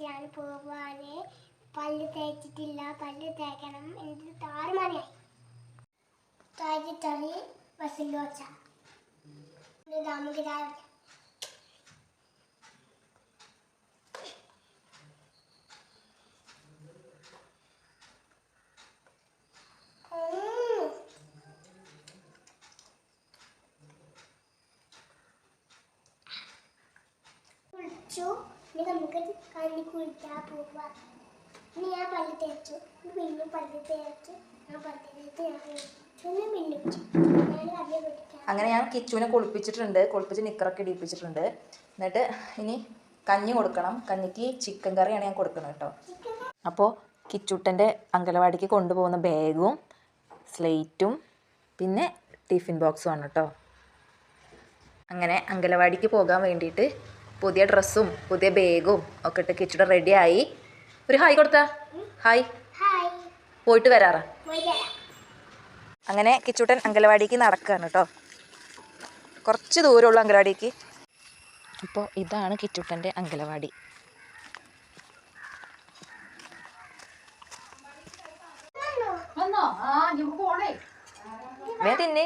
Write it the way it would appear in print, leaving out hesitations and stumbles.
ഞാൻ പോവാന്. പല്ല് തേച്ചിട്ടില്ല, പല്ല് തേക്കണം. എനിക്ക് 6 മണിയായി. തേച്ചിട്ടറി ബസ്സിൽ വെച്ച നമുക്ക് രാവിലെ കുളിച്ചു. ഇനി നമുക്ക് കണ്ണി കുളിക്കാൻ പോവാം. ഇനി ഞാൻ പല്ല് തേച്ചു, പിന്നെ പല്ല് തേച്ചു, ഞാൻ പല്ല് തേച്ച് അങ്ങനെ ഞാൻ കിച്ചുവിനെ കുളിപ്പിച്ചിട്ടുണ്ട്. കുളിപ്പിച്ച് നിക്കറൊക്കെ ഇടിപ്പിച്ചിട്ടുണ്ട്. എന്നിട്ട് ഇനി കഞ്ഞി കൊടുക്കണം. കഞ്ഞിക്ക് ചിക്കൻ കറിയാണ് ഞാൻ കൊടുക്കുന്നത് കേട്ടോ. അപ്പോൾ കിച്ചൂട്ടൻ്റെ അംഗനവാടിക്ക് കൊണ്ടുപോകുന്ന ബാഗും സ്ലേറ്റും പിന്നെ ടിഫിൻ ബോക്സും ആണ് കേട്ടോ. അങ്ങനെ അംഗനവാടിക്ക് പോകാൻ വേണ്ടിയിട്ട് പുതിയ ഡ്രസ്സും പുതിയ ബാഗും ഒക്കെ ഇട്ട് കിച്ചൂടെ റെഡിയായി. ഒരു ഹായ് കൊടുത്താ. ഹായ്. പോയിട്ട് വരാറാ. അങ്ങനെ കിച്ചൂട്ടൻ അംഗനവാടിക്ക് നടക്കുകയാണ് കേട്ടോ. കുറച്ച് ദൂരമുള്ള അംഗനവാടിക്ക്. അപ്പോൾ ഇതാണ് കിച്ചൂട്ടൻ്റെ അംഗനവാടി. വേഗം തിന്നെ.